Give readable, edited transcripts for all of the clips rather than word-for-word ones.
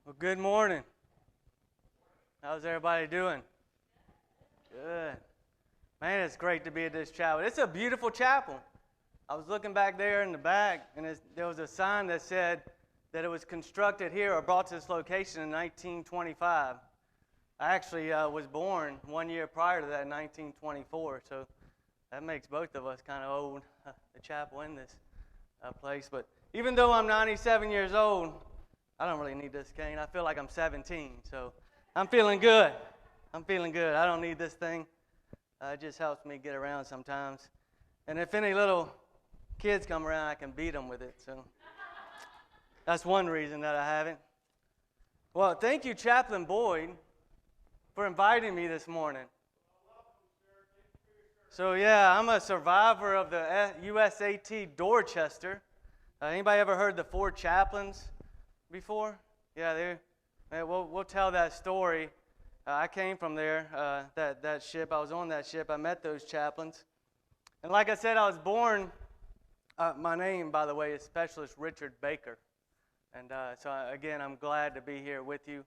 Well, good morning. How's everybody doing? Good. Man, it's great to be at this chapel. It's a beautiful chapel. I was looking back there in the back, and there was a sign that said that it was constructed here or brought to this location in 1925. I actually was born 1 year prior to that, in 1924, so that makes both of us kind of old, the chapel in this place. But even though I'm 97 years old, I don't really need this cane. I feel like I'm 17, so I'm feeling good. I'm feeling good. I don't need this thing. It just helps me get around sometimes. And if any little kids come around, I can beat them with it. So that's one reason that I haven't. Well, thank you, Chaplain Boyd, for inviting me this morning. So yeah, I'm a survivor of the USAT Dorchester. Anybody ever heard the 4 chaplains before? Yeah, we'll tell that story. I came from there, that ship. I was on that ship. I met those chaplains. And like I said, I was born, my name, by the way, is Specialist Richard Baker. And again, I'm glad to be here with you.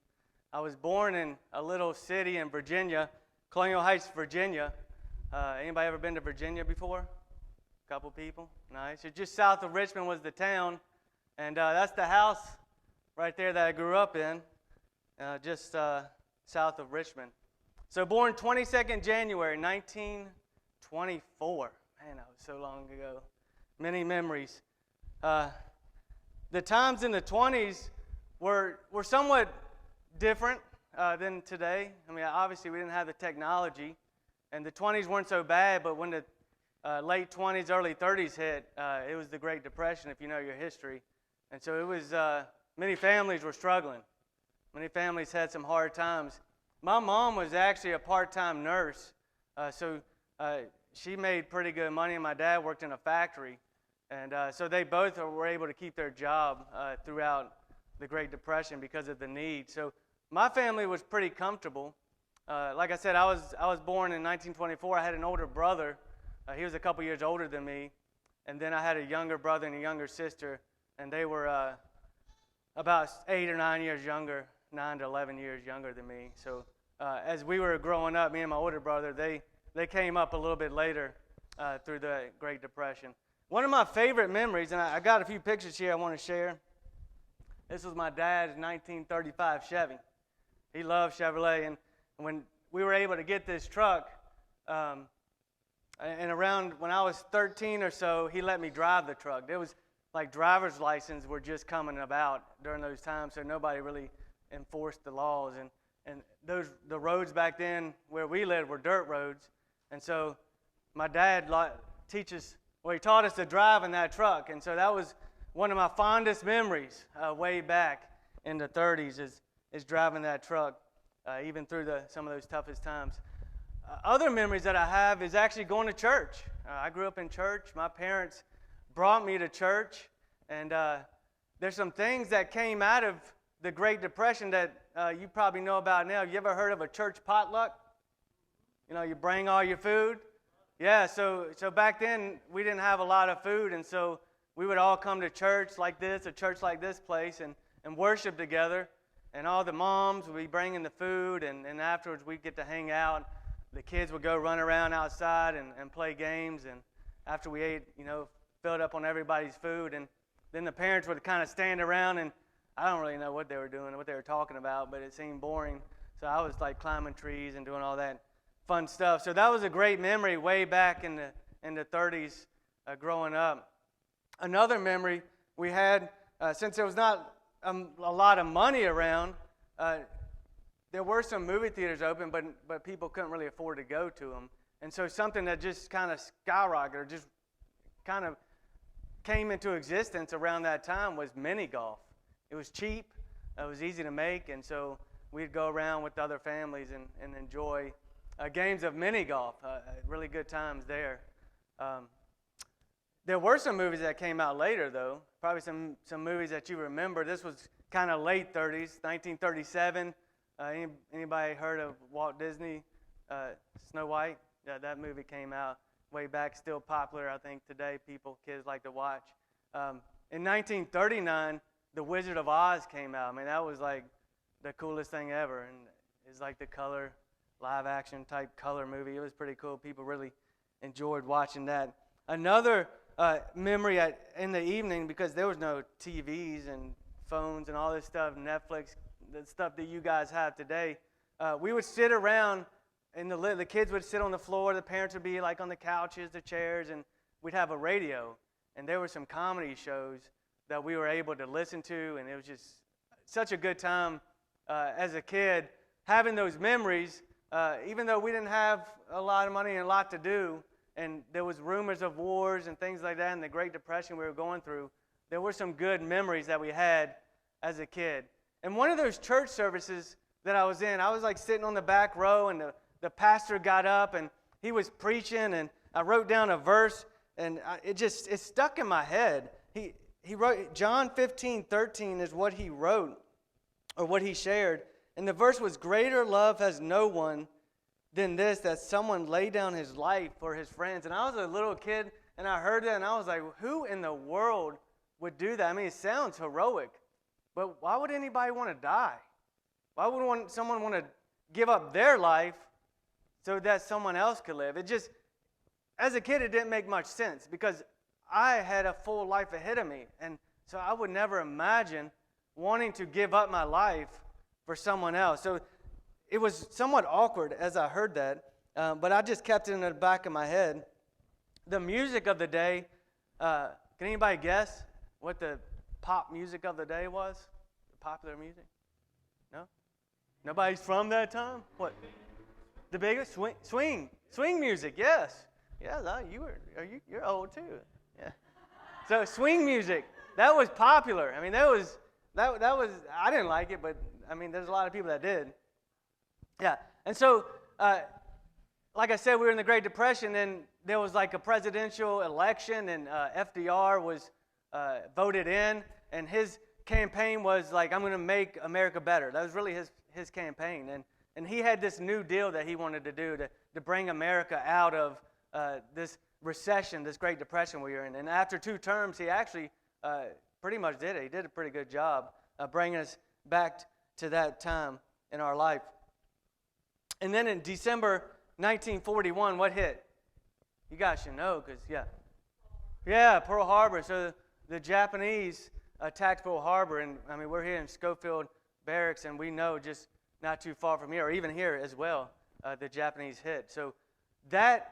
I was born in a little city in Virginia, Colonial Heights, Virginia. Anybody ever been to Virginia before? A couple people? Nice. So just south of Richmond was the town. And that's the house right there that I grew up in, just south of Richmond. So born 22nd January 1924. Man, that was so long ago. Many memories. The times in the 20s were somewhat different than today. I mean, obviously we didn't have the technology, and the 20s weren't so bad, but when the late 20s, early 30s hit, it was the Great Depression, if you know your history. And so it was, many families were struggling. Many families had some hard times. My mom was actually a part-time nurse, so she made pretty good money, and my dad worked in a factory. And so they both were able to keep their job throughout the Great Depression because of the need. So my family was pretty comfortable. Like I said, I was born in 1924. I had an older brother. He was a couple years older than me. And then I had a younger brother and a younger sister, and they were about 8 or 9 years younger, 9 to 11 years younger than me. So as we were growing up, me and my older brother, they came up a little bit later through the Great Depression. One of my favorite memories, and I got a few pictures here I want to share. This was my dad's 1935 Chevy. He loved Chevrolet, and when we were able to get this truck, and around when I was 13 or so, he let me drive the truck. There was like driver's license were just coming about during those times, so nobody really enforced the laws. And the roads back then where we lived were dirt roads, and so my dad he taught us to drive in that truck, and so that was one of my fondest memories way back in the 30s is driving that truck, even through some of those toughest times. Other memories that I have is actually going to church. I grew up in church. My parents brought me to church, and there's some things that came out of the Great Depression that you probably know about now. You ever heard of a church potluck? You know, you bring all your food. Yeah, so back then we didn't have a lot of food, and so we would all come to church like this, a church like this place, and worship together. And all the moms would be bringing the food, and afterwards we'd get to hang out. The kids would go run around outside and play games, and after we ate, filled up on everybody's food, and then the parents would kind of stand around, and I don't really know what they were doing, what they were talking about, but it seemed boring. So I was like climbing trees and doing all that fun stuff. So that was a great memory way back in the 30s growing up. Another memory we had, since there was not a lot of money around, there were some movie theaters open, but people couldn't really afford to go to them. And so something that just kind of skyrocketed, or just kind of came into existence around that time was mini golf. It was cheap, it was easy to make, and so we'd go around with other families and enjoy games of mini golf. Really good times there. There were some movies that came out later, though. Probably some movies that you remember. This was kind of late 30s, 1937. Anybody heard of Walt Disney, Snow White? Yeah, that movie came out way back, still popular, I think, today. Kids like to watch. In 1939, The Wizard of Oz came out. I mean, that was like the coolest thing ever. And it's like the color, live action type color movie. It was pretty cool. People really enjoyed watching that. Another memory in the evening, because there was no TVs and phones and all this stuff, Netflix, the stuff that you guys have today, we would sit around, and the kids would sit on the floor, the parents would be like on the couches, the chairs, and we'd have a radio, and there were some comedy shows that we were able to listen to, and it was just such a good time as a kid, having those memories, even though we didn't have a lot of money and a lot to do, and there was rumors of wars and things like that, and the Great Depression we were going through, there were some good memories that we had as a kid. And one of those church services that I was in, I was like sitting on the back row, and the pastor got up, and he was preaching, and I wrote down a verse, and it stuck in my head. He wrote, John 15:13 is what he wrote, or what he shared, and the verse was, "Greater love has no one than this, that someone lay down his life for his friends." And I was a little kid, and I heard that, and I was like, who in the world would do that? I mean, it sounds heroic, but why would anybody want to die? Why would someone want to give up their life so that someone else could live? It just, as a kid, it didn't make much sense, because I had a full life ahead of me, and so I would never imagine wanting to give up my life for someone else. So it was somewhat awkward as I heard that, but I just kept it in the back of my head. The music of the day, can anybody guess what the pop music of the day was? The popular music? No? Nobody's from that time? What? The biggest? Swing music, yes. Yeah, you're old too. Yeah. So swing music, that was popular. I mean, that was, I didn't like it, but I mean, there's a lot of people that did. Yeah, and so, like I said, we were in the Great Depression, and there was like a presidential election, and FDR was voted in, and his campaign was like, I'm going to make America better. That was really his campaign, and he had this new deal that he wanted to do to bring America out of this recession, this Great Depression we were in. And after 2 terms, he actually pretty much did it. He did a pretty good job bringing us back to that time in our life. And then in December 1941, what hit? You guys should know, because, yeah, Pearl Harbor. So the Japanese attacked Pearl Harbor, and I mean, we're here in Schofield Barracks, and we know just not too far from here, or even here as well, the Japanese hit. So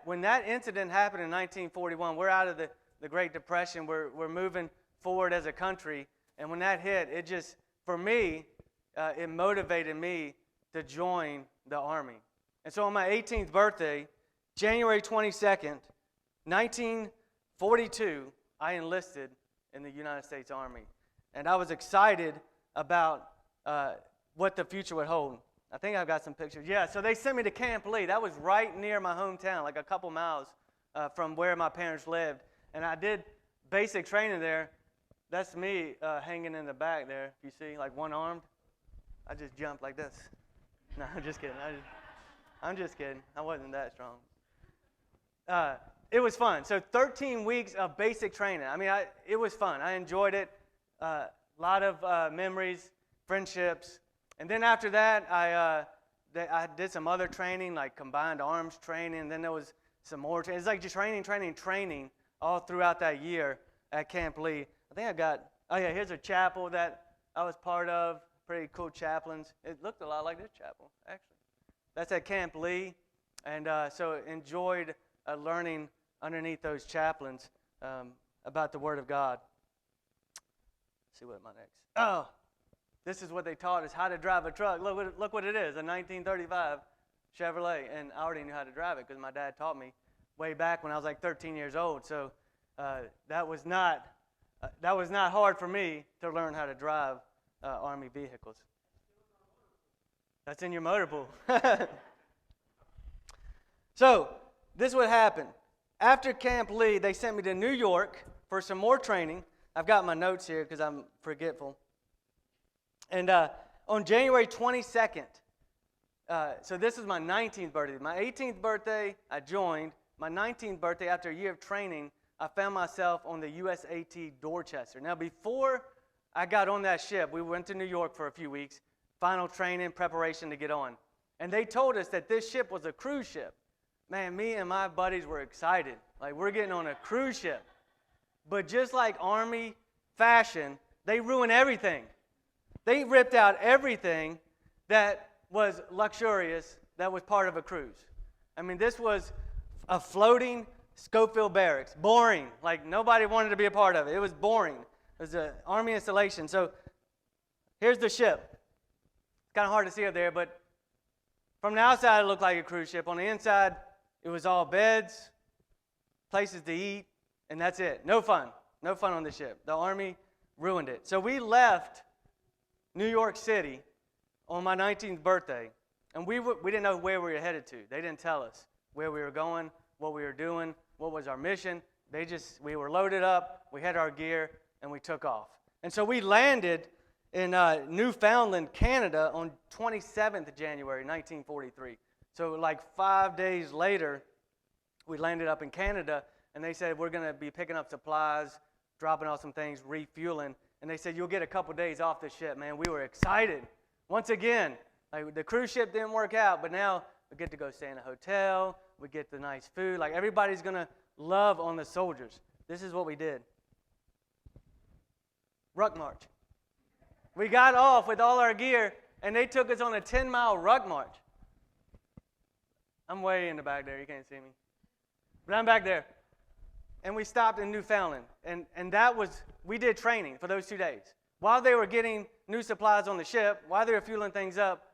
when that incident happened in 1941, we're out of the Great Depression. We're moving forward as a country, and when that hit, it just, for me, it motivated me to join the Army. And so on my 18th birthday, January 22nd, 1942, I enlisted in the United States Army. And I was excited about what the future would hold. I think I've got some pictures. Yeah, so they sent me to Camp Lee. That was right near my hometown, like a couple miles from where my parents lived. And I did basic training there. That's me hanging in the back there, if you see, like one-armed. I just jumped like this. No, I'm just kidding. I'm just kidding. I wasn't that strong. It was fun. So 13 weeks of basic training. I mean, it was fun. I enjoyed it. A lot of memories, friendships. And then after that, I did some other training, like combined arms training. And then there was some more training. It's like just training all throughout that year at Camp Lee. I think here's a chapel that I was part of. Pretty cool chaplains. It looked a lot like this chapel, actually. That's at Camp Lee. And so enjoyed learning underneath those chaplains about the Word of God. Let's see what my next. Oh, this is what they taught us, how to drive a truck. Look what it is, a 1935 Chevrolet. And I already knew how to drive it because my dad taught me way back when I was like 13 years old. So that was not hard for me to learn how to drive Army vehicles. That's in your motor pool. So this would happen. After Camp Lee, they sent me to New York for some more training. I've got my notes here because I'm forgetful. And on January 22nd, so this is my 19th birthday. My 18th birthday, I joined. My 19th birthday, after a year of training, I found myself on the USAT Dorchester. Now, before I got on that ship, we went to New York for a few weeks. final training, preparation to get on. And they told us that this ship was a cruise ship. Man, me and my buddies were excited. Like, we're getting on a cruise ship. But just like Army fashion, they ruined everything. They ripped out everything that was luxurious, that was part of a cruise. I mean, this was a floating Schofield barracks. Boring. Like, nobody wanted to be a part of it. It was boring. It was an Army installation. So, here's the ship. It's kind of hard to see up there, but from the outside, it looked like a cruise ship. On the inside, it was all beds, places to eat, and that's it. No fun. No fun on the ship. The Army ruined it. So we left New York City on my 19th birthday, and we didn't know where we were headed to. They didn't tell us where we were going, what we were doing, what was our mission. We were loaded up, we had our gear, and we took off. And so we landed in Newfoundland, Canada on 27th January, 1943. So like 5 days later, we landed up in Canada, and they said, we're going to be picking up supplies, dropping off some things, refueling. And they said, you'll get a couple days off the ship, man. We were excited. Once again, like the cruise ship didn't work out, but now we get to go stay in a hotel. We get the nice food. Like, everybody's going to love on the soldiers. This is what we did. Ruck march. We got off with all our gear, and they took us on a 10-mile ruck march. I'm way in the back there. You can't see me. But I'm back there. And we stopped in Newfoundland. And that was, we did training for those 2 days. While they were getting new supplies on the ship, while they were fueling things up,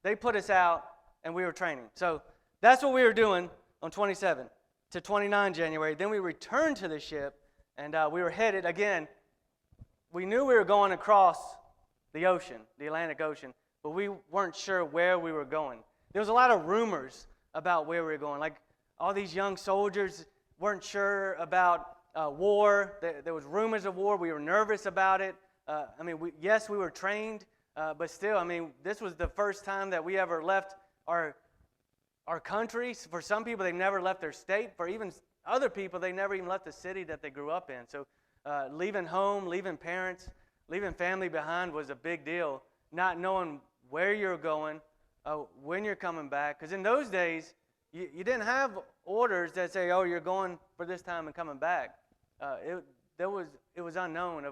they put us out, and we were training. So that's what we were doing on 27 to 29 January. Then we returned to the ship, and we were headed, again, we knew we were going across the ocean, the Atlantic Ocean, but we weren't sure where we were going. There was a lot of rumors about where we were going. Like, all these young soldiers weren't sure about war. There was rumors of war. We were nervous about it. Yes, we were trained, but still, this was the first time that we ever left our country. For some people, they never left their state. For even other people, they never even left the city that they grew up in. So leaving home, leaving parents, leaving family behind was a big deal. Not knowing where you're going, when you're coming back. Because in those days, you didn't have orders that say, oh, you're going for this time and coming back. It was unknown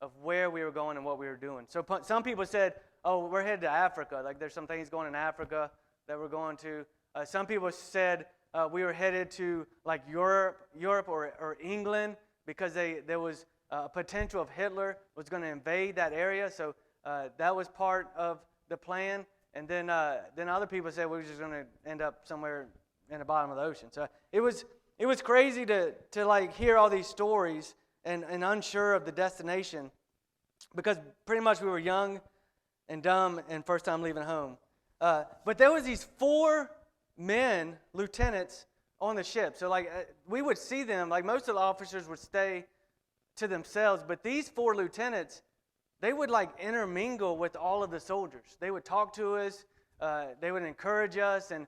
of where we were going and what we were doing. So some people said, oh, we're headed to Africa. Like, there's some things going in Africa that we're going to. Some people said we were headed to like Europe or England, because there was a potential of Hitler was going to invade that area. So that was part of the plan. And then other people said we were just going to end up somewhere in the bottom of the ocean. So it was crazy to like hear all these stories and unsure of the destination, because pretty much we were young and dumb and first time leaving home. But there was these 4 men, lieutenants, on the ship. So like we would see them, like most of the officers would stay to themselves, but these 4 lieutenants, they would like intermingle with all of the soldiers. They would talk to us, they would encourage us, and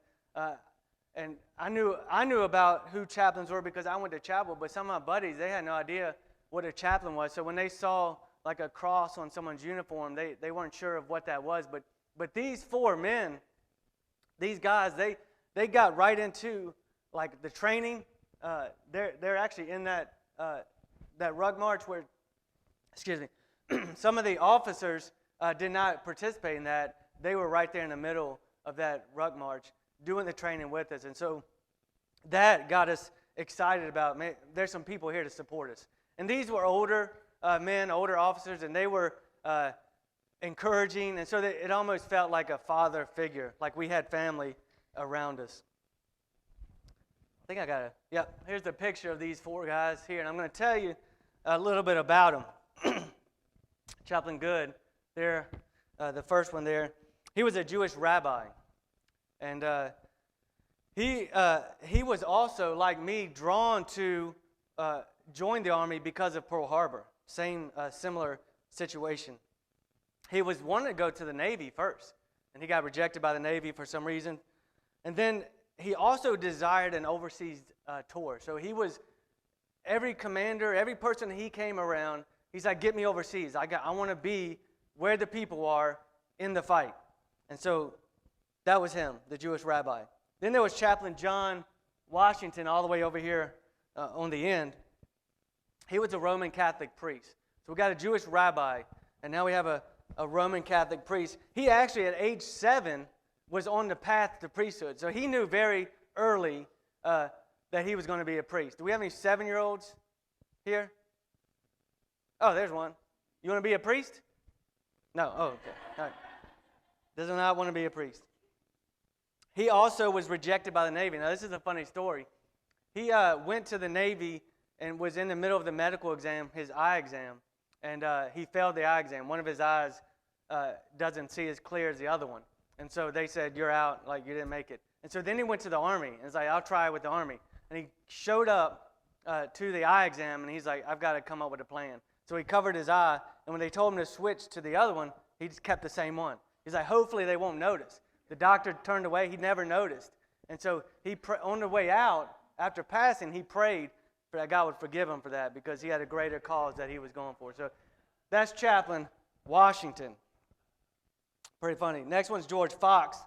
I knew about who chaplains were because I went to chapel, but some of my buddies, they had no idea what a chaplain was. So when they saw like a cross on someone's uniform, they weren't sure of what that was. But these 4 men, these guys, they got right into like the training. They're actually in that rug march where, some of the officers did not participate in that. They were right there in the middle of that rug march doing the training with us. And so that got us excited about, man, there's some people here to support us. And these were older men, older officers, and they were encouraging. And so it almost felt like a father figure, like we had family around us. I think here's the picture of these 4 guys here. And I'm going to tell you a little bit about them. Chaplain Good, there, the first one there, he was a Jewish rabbi. And he was also, like me, drawn to join the Army because of Pearl Harbor. Same similar situation. He was wanting to go to the Navy first, and he got rejected by the Navy for some reason. And then he also desired an overseas tour. So he was, every commander, every person he came around, he's like, get me overseas. I want to be where the people are in the fight. And so that was him, the Jewish rabbi. Then there was Chaplain John Washington all the way over here on the end. He was a Roman Catholic priest. So we got a Jewish rabbi, and now we have a Roman Catholic priest. He actually, at age 7, was on the path to priesthood. So he knew very early that he was going to be a priest. Do we have any 7-year-olds here? Oh, there's one. You want to be a priest? No. Oh, okay. All right. Does not want to be a priest. He also was rejected by the Navy. Now, this is a funny story. He went to the Navy and was in the middle of the medical exam, his eye exam, and he failed the eye exam. One of his eyes doesn't see as clear as the other one. And so they said, you're out, like you didn't make it. And so then he went to the Army, and he's like, I'll try with the Army. And he showed up to the eye exam, and he's like, I've got to come up with a plan. So he covered his eye, and when they told him to switch to the other one, he just kept the same one. He's like, hopefully they won't notice. The doctor turned away. He never noticed. And so on the way out, after passing, he prayed that God would forgive him for that because he had a greater cause that he was going for. So that's Chaplain Washington. Pretty funny. Next one's George Fox.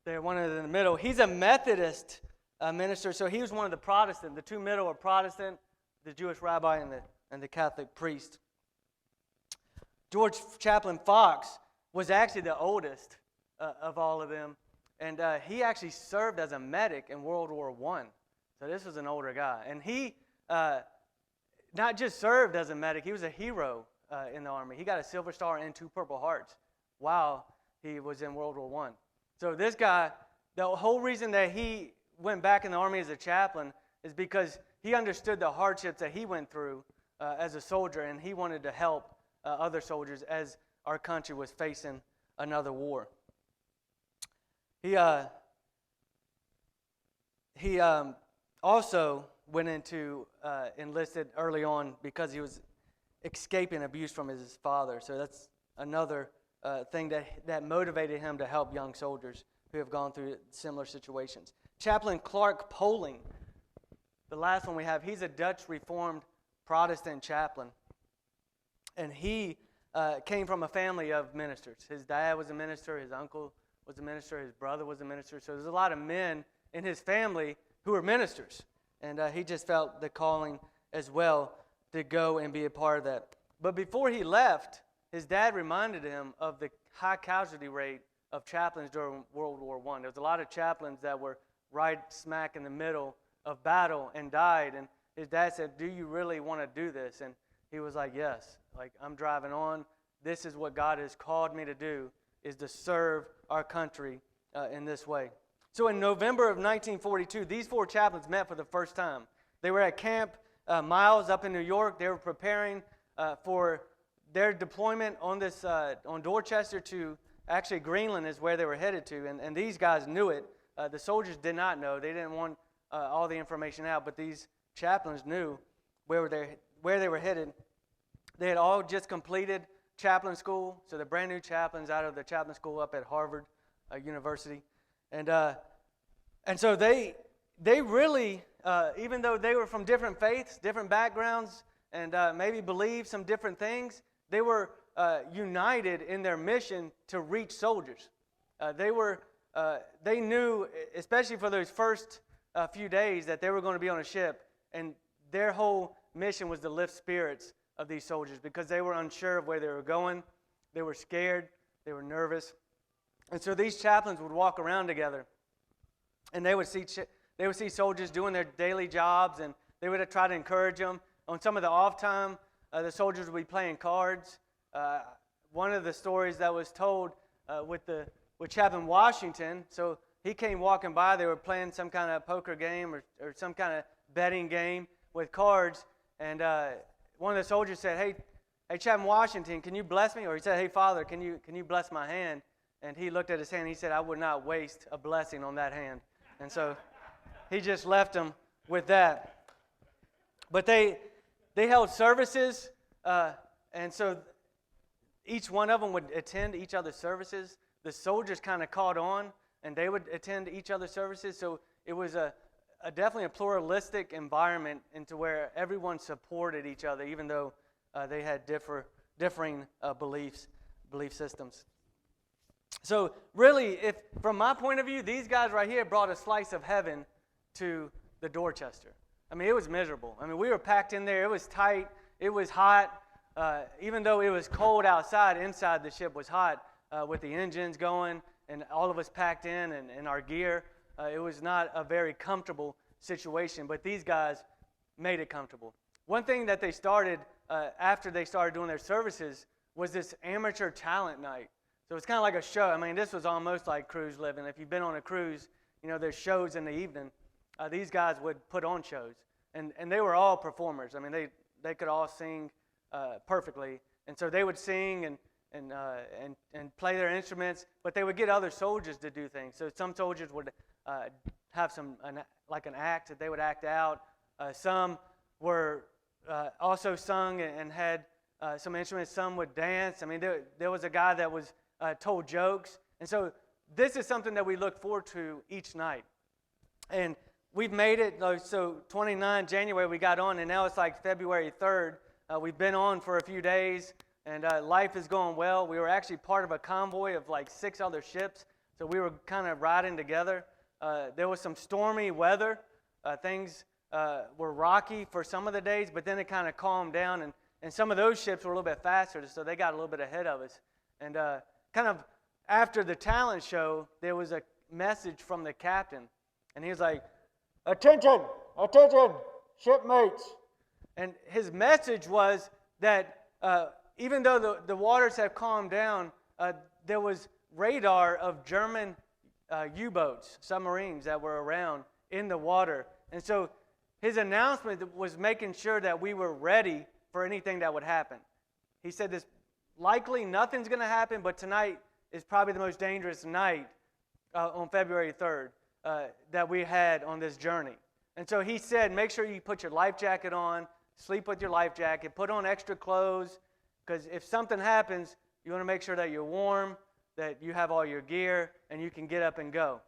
They're one in the middle. He's a Methodist minister, so he was one of the Protestant. The two middle are Protestant, the Jewish rabbi and the Catholic priest. George Chaplain Fox was actually the oldest of all of them, and he actually served as a medic in World War I. So this was an older guy. And he not just served as a medic, he was a hero in the Army. He got a Silver Star and 2 Purple Hearts while he was in World War I. So this guy, the whole reason that he went back in the Army as a chaplain is because he understood the hardships that he went through as a soldier, and he wanted to help other soldiers as our country was facing another war. He also went into enlisted early on because he was escaping abuse from his father. So that's another thing that motivated him to help young soldiers who have gone through similar situations. Chaplain Clark Poling, the last one we have, he's a Dutch Reformed Protestant chaplain. And he came from a family of ministers. His dad was a minister, his uncle was a minister, his brother was a minister. So there's a lot of men in his family who were ministers. And he just felt the calling as well to go and be a part of that. But before he left, his dad reminded him of the high casualty rate of chaplains during World War I. There was a lot of chaplains that were right smack in the middle of battle and died. And his dad said, do you really want to do this? And he was like, yes. Like, I'm driving on. This is what God has called me to do, is to serve our country in this way. So in November of 1942, these 4 chaplains met for the first time. They were at Camp Miles up in New York. They were preparing for their deployment on Dorchester to actually Greenland is where they were headed to. And these guys knew it. The soldiers did not know. They didn't want all the information out, but these chaplains knew where they were headed. They had all just completed chaplain school, so they're brand new chaplains out of the chaplain school up at Harvard University. And so they really, even though they were from different faiths, different backgrounds, and maybe believed some different things, they were united in their mission to reach soldiers. They knew, especially for those first few days, that they were going to be on a ship, and their whole mission was to lift spirits of these soldiers because they were unsure of where they were going. They were scared. They were nervous. And so these chaplains would walk around together, and they would see soldiers doing their daily jobs, and they would try to encourage them. On some of the off time, the soldiers would be playing cards. One of the stories that was told with Chaplain Washington, so he came walking by. They were playing some kind of poker game or some kind of betting game with cards, and one of the soldiers said, "Hey, Chaplain Washington, can you bless me?" Or he said, "Hey, Father, can you bless my hand?" And he looked at his hand. And he said, "I would not waste a blessing on that hand." And so he just left him with that. But they held services, and so each one of them would attend each other's services. The soldiers kind of caught on, and they would attend each other's services. So it was definitely a pluralistic environment into where everyone supported each other, even though they had differing belief systems. So really, if from my point of view, these guys right here brought a slice of heaven to the Dorchester. I mean, it was miserable. I mean, we were packed in there. It was tight. It was hot. Even though it was cold outside, inside the ship was hot with the engines going and all of us packed in and our gear. It was not a very comfortable situation, but these guys made it comfortable. One thing that they started after they started doing their services was this amateur talent night. So it's kind of like a show. I mean, this was almost like cruise living. If you've been on a cruise, you know, there's shows in the evening. These guys would put on shows, and they were all performers. I mean, they could all sing perfectly, and so they would sing and play their instruments, but they would get other soldiers to do things. So some soldiers would have like an act that they would act out. Some were also sung and had some instruments. Some would dance. I mean, there was a guy that was told jokes, and so this is something that we look forward to each night. And we've made it. So 29 January we got on, and now it's like February 3rd. We've been on for a few days, and life is going well. We were actually part of a convoy of like 6 other ships, so we were kind of riding together. There was some stormy weather. Things were rocky for some of the days, but then it kind of calmed down, and some of those ships were a little bit faster, so they got a little bit ahead of us. And kind of after the talent show, there was a message from the captain, and he was like, "Attention, attention, shipmates." And his message was that even though the waters have calmed down, there was radar of German U-boats, submarines that were around in the water. And so his announcement was making sure that we were ready for anything that would happen. He said this, likely nothing's going to happen, but tonight is probably the most dangerous night on February 3rd that we had on this journey. And so he said, make sure you put your life jacket on, sleep with your life jacket, put on extra clothes, because if something happens, you want to make sure that you're warm, that you have all your gear, and you can get up and go.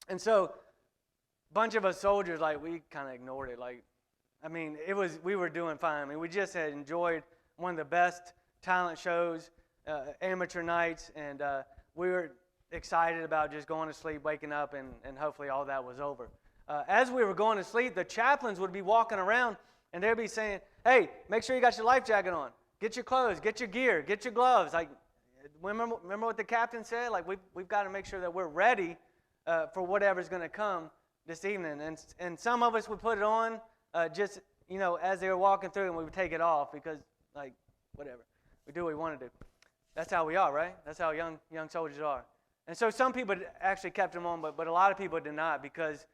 And so a bunch of us soldiers, like, we kind of ignored it. Like, I mean, we were doing fine. I mean, we just had enjoyed one of the best talent shows, amateur nights, and we were excited about just going to sleep, waking up, and hopefully all that was over. As we were going to sleep, the chaplains would be walking around, and they'd be saying, "Hey, make sure you got your life jacket on. Get your clothes, get your gear, get your gloves." Like, remember what the captain said? Like, we've got to make sure that we're ready for whatever's going to come this evening. And some of us would put it on just, you know, as they were walking through, and we would take it off because, like, whatever. We do what we want to do. That's how we are, right? That's how young soldiers are. And so some people actually kept them on, but a lot of people did not because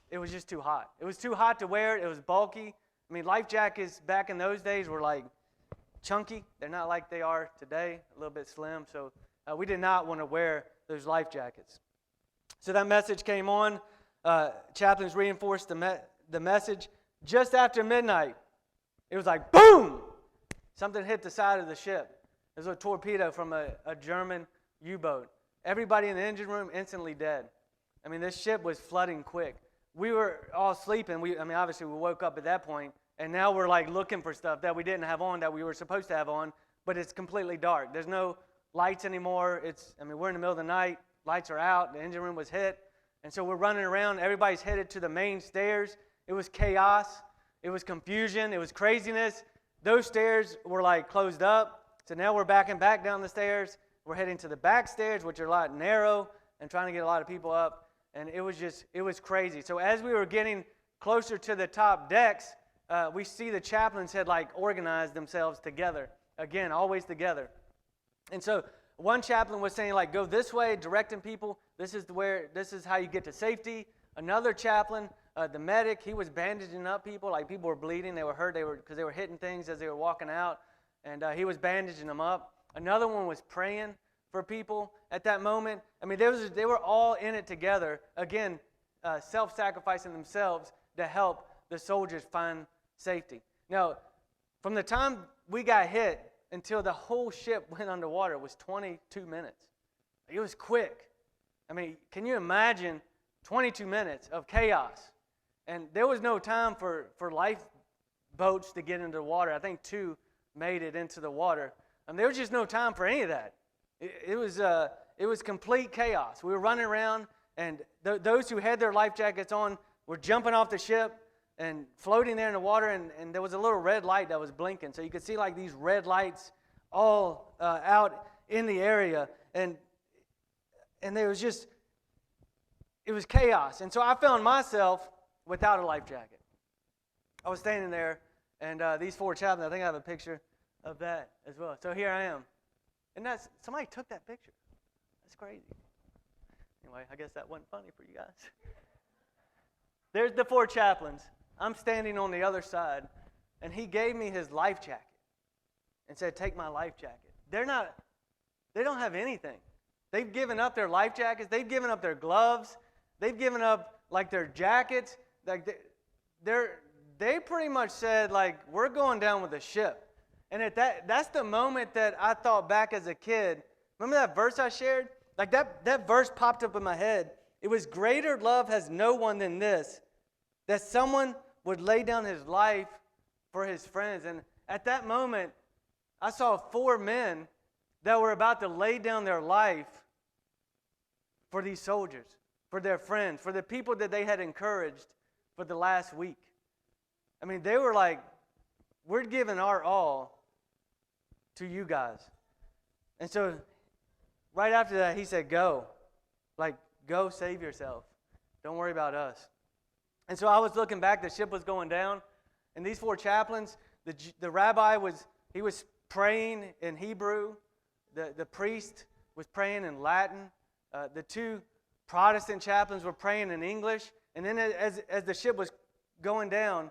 it was just too hot. It was too hot to wear it. It was bulky. I mean, life jackets back in those days were like chunky. They're not like they are today, a little bit slim. So we did not want to wear those life jackets. So that message came on. Chaplains reinforced the message. Just after midnight, it was like, boom! Something hit the side of the ship. It was a torpedo from a German U-boat. Everybody in the engine room instantly dead. I mean, this ship was flooding quick. We were all sleeping. Obviously, we woke up at that point, and now we're like looking for stuff that we didn't have on that we were supposed to have on, but it's completely dark. There's no lights anymore. We're in the middle of the night. Lights are out. The engine room was hit, and so we're running around. Everybody's headed to the main stairs. It was chaos. It was confusion. It was craziness. Those stairs were like closed up, so now we're backing back down the stairs. We're heading to the back stairs, which are a lot narrow, and trying to get a lot of people up. And it was crazy. So as we were getting closer to the top decks, we see the chaplains had like organized themselves together. Again, always together. And so one chaplain was saying like, go this way, directing people. This is how you get to safety. Another chaplain, the medic, he was bandaging up people. Like people were bleeding, they were hurt, because they were hitting things as they were walking out. And he was bandaging them up. Another one was praying for people at that moment. I mean, they were all in it together, again, self-sacrificing themselves to help the soldiers find safety. Now, from the time we got hit until the whole ship went underwater was 22 minutes. It was quick. I mean, can you imagine 22 minutes of chaos? And there was no time for lifeboats to get into the water. I think 2 made it into the water. And there was just no time for any of that. It was complete chaos. We were running around, and those who had their life jackets on were jumping off the ship and floating there in the water, and there was a little red light that was blinking. So you could see like these red lights all out in the area, and there was just, it was chaos. And so I found myself without a life jacket. I was standing there, and these four chaplains, I think I have a picture of that as well. So here I am. And somebody took that picture. That's crazy. Anyway, I guess that wasn't funny for you guys. There's the four chaplains. I'm standing on the other side, and he gave me his life jacket and said, take my life jacket. They don't have anything. They've given up their life jackets. They've given up their gloves. They've given up like their jackets. Like they pretty much said, like, we're going down with the ship. And that's the moment that I thought back as a kid. Remember that verse I shared? Like that verse popped up in my head. It was, greater love has no one than this, that someone would lay down his life for his friends. And at that moment, I saw four men that were about to lay down their life for these soldiers, for their friends, for the people that they had encouraged for the last week. I mean, they were like, we're giving our all to you guys. And so right after that, he said, go. Like, go save yourself. Don't worry about us. And so I was looking back, the ship was going down, and these four chaplains, the rabbi was praying in Hebrew, the priest was praying in Latin, the two Protestant chaplains were praying in English, and then as the ship was going down,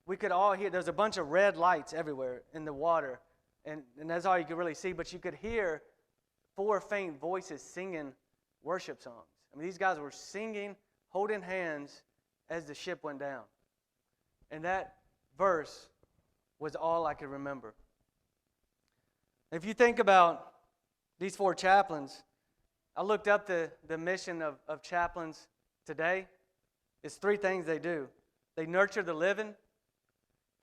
we could all hear, there's a bunch of red lights everywhere in the water, and that's all you could really see, but you could hear four faint voices singing worship songs. I mean, these guys were singing, holding hands as the ship went down. And that verse was all I could remember. If you think about these four chaplains, I looked up the mission of chaplains today. It's three things they do. They nurture the living,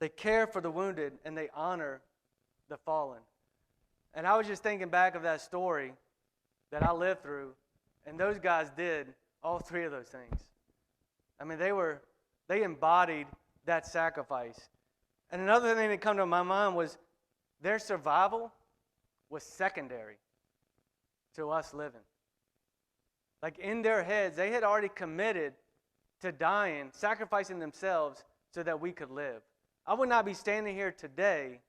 they care for the wounded, and they honor the fallen. And I was just thinking back of that story that I lived through, and those guys did all three of those things. I mean, they embodied that sacrifice. And another thing that came to my mind was their survival was secondary to us living. Like in their heads, they had already committed to dying, sacrificing themselves so that we could live. I would not be standing here today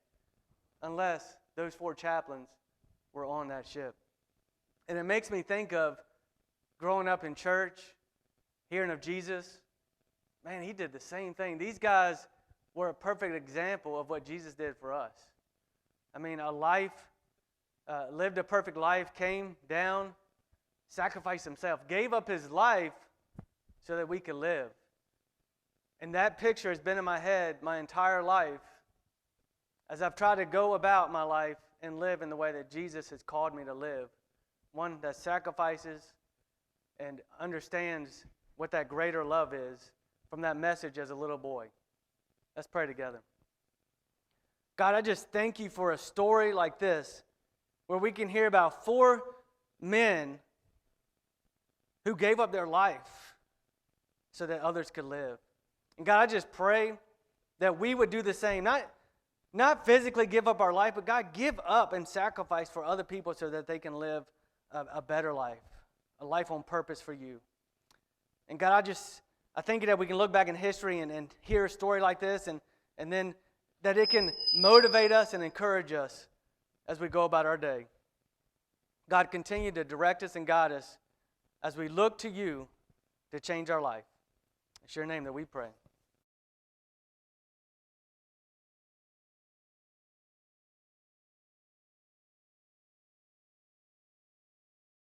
unless those four chaplains were on that ship. And it makes me think of growing up in church, hearing of Jesus. Man, he did the same thing. These guys were a perfect example of what Jesus did for us. I mean, lived a perfect life, came down, sacrificed himself, gave up his life so that we could live. And that picture has been in my head my entire life as I've tried to go about my life and live in the way that Jesus has called me to live. One that sacrifices and understands what that greater love is from that message as a little boy. Let's pray together. God, I just thank you for a story like this where we can hear about four men who gave up their life so that others could live. And God, I just pray that we would do the same. Not physically give up our life, but God, give up and sacrifice for other people so that they can live a better life, a life on purpose for you. And God, I think that we can look back in history and hear a story like this and then that it can motivate us and encourage us as we go about our day. God, continue to direct us and guide us as we look to you to change our life. It's your name that we pray.